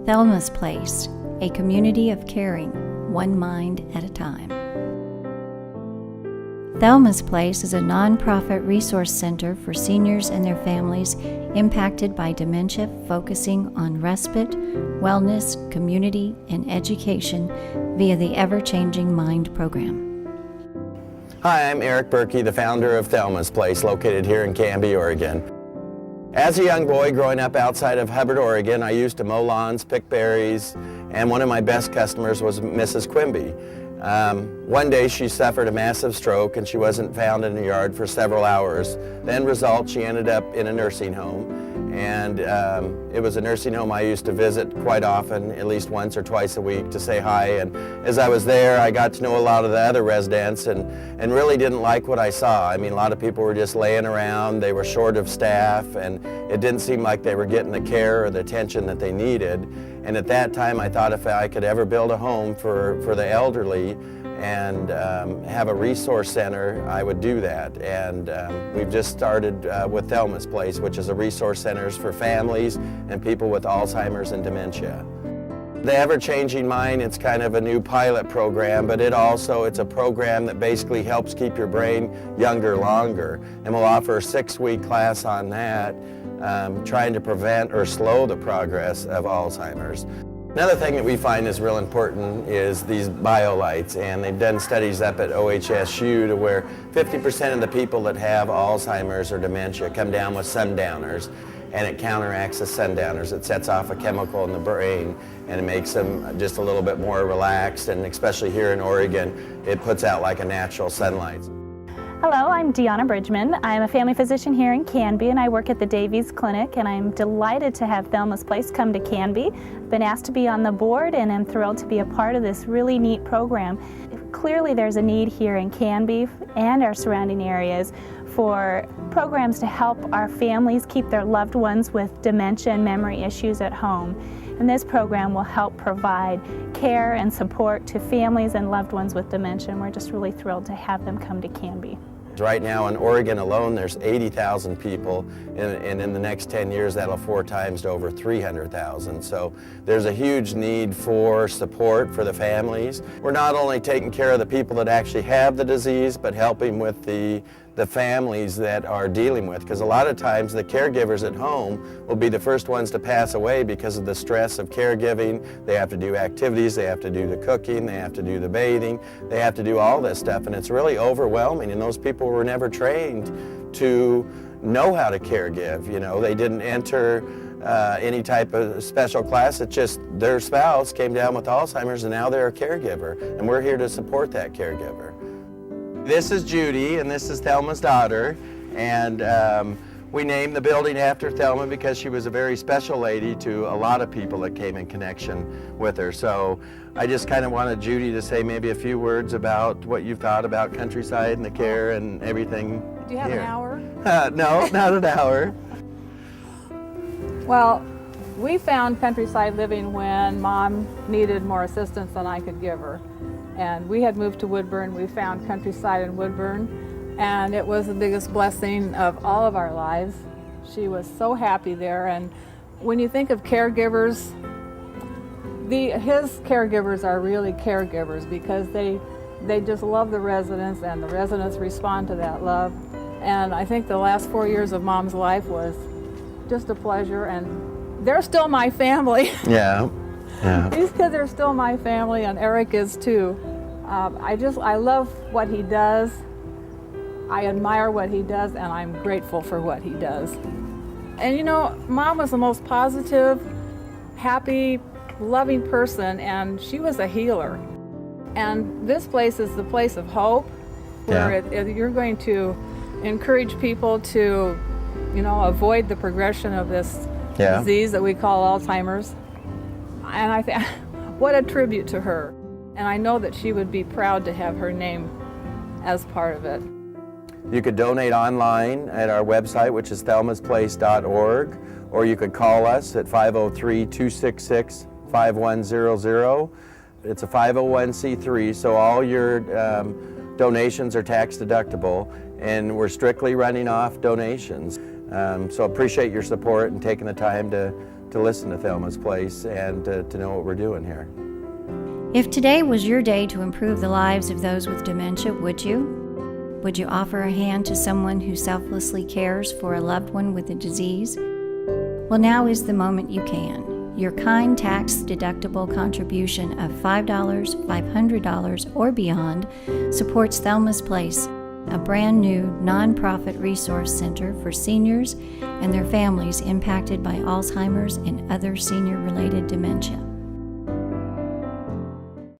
Thelma's Place, a community of caring, one mind at a time. Thelma's Place is a nonprofit resource center for seniors and their families impacted by dementia, focusing on respite, wellness, community, and education via the Ever-Changing Mind program. Hi, I'm Eric Berkey, the founder of Thelma's Place, located here in Canby, Oregon. As a young boy growing up outside of Hubbard, Oregon, I used to mow lawns, pick berries, and one of my best customers was Mrs. Quimby. One day she suffered a massive stroke and she wasn't found in the yard for several hours. The end result, she ended up in a nursing home, and it was a nursing home I used to visit quite often, at least once or twice a week, to say hi. And as I was there, I got to know a lot of the other residents and really didn't like what I saw. I mean, a lot of people were just laying around, they were short of staff, and it didn't seem like they were getting the care or the attention that they needed. And at that time, I thought if I could ever build a home for the elderly and have a resource center, I would do that. And we've just started with Thelma's Place, which is a resource center for families and people with Alzheimer's and dementia. The Ever-Changing Mind, it's kind of a new pilot program, but it's a program that basically helps keep your brain younger longer. And we'll offer a 6-week class on that, trying to prevent or slow the progress of Alzheimer's. Another thing that we find is real important is these biolights, and they've done studies up at OHSU to where 50% of the people that have Alzheimer's or dementia come down with sundowners, and it counteracts the sundowners. It sets off a chemical in the brain and it makes them just a little bit more relaxed, and especially here in Oregon, it puts out like a natural sunlight. Hello, I'm Deanna Bridgman. I'm a family physician here in Canby, and I work at the Davies Clinic, and I'm delighted to have Thelma's Place come to Canby. I've been asked to be on the board, and I'm thrilled to be a part of this really neat program. Clearly there's a need here in Canby and our surrounding areas for programs to help our families keep their loved ones with dementia and memory issues at home. And this program will help provide care and support to families and loved ones with dementia, and we're just really thrilled to have them come to Canby. Right now in Oregon alone, there's 80,000 people, and in the next 10 years that'll 4 times to over 300,000. So there's a huge need for support for the families. We're not only taking care of the people that actually have the disease, but helping with the families that are dealing with, because a lot of times the caregivers at home will be the first ones to pass away because of the stress of caregiving. They have to do activities, they have to do the cooking, they have to do the bathing, they have to do all this stuff, and it's really overwhelming, and those people were never trained to know how to caregive. You know, they didn't enter any type of special class. It's just their spouse came down with Alzheimer's and now they're a caregiver, and we're here to support that caregiver. This is Judy, and this is Thelma's daughter, and we named the building after Thelma because she was a very special lady to a lot of people that came in connection with her. So I just kind of wanted Judy to say maybe a few words about what you thought about Countryside and the care and everything. Do you have here. an hour? No, not an hour. Well, we found Countryside Living when Mom needed more assistance than I could give her. And we had moved to Woodburn. We found Countryside in Woodburn, and it was the biggest blessing of all of our lives. She was so happy there, and when you think of caregivers, his caregivers are really caregivers because they just love the residents, and the residents respond to that love. And I think the last 4 years of Mom's life was just a pleasure, and they're still my family. Yeah. Yeah. These kids are still my family, and Eric is too. I love what he does. I admire what he does, and I'm grateful for what he does. And you know, Mom was the most positive, happy, loving person, and she was a healer. And this place is the place of hope, where you're going to encourage people to, you know, avoid the progression of this disease that we call Alzheimer's. And I think, what a tribute to her. And I know that she would be proud to have her name as part of it. You could donate online at our website, which is thelmasplace.org, or you could call us at 503-266-5100. It's a 501c3, so all your donations are tax deductible, and we're strictly running off donations. So appreciate your support and taking the time to to listen to Thelma's Place and to know what we're doing here. If today was your day to improve the lives of those with dementia, would you? Would you offer a hand to someone who selflessly cares for a loved one with a disease? Well, now is the moment you can. Your kind tax-deductible contribution of $5, $500, or beyond supports Thelma's Place, a brand new nonprofit resource center for seniors and their families impacted by Alzheimer's and other senior-related dementia.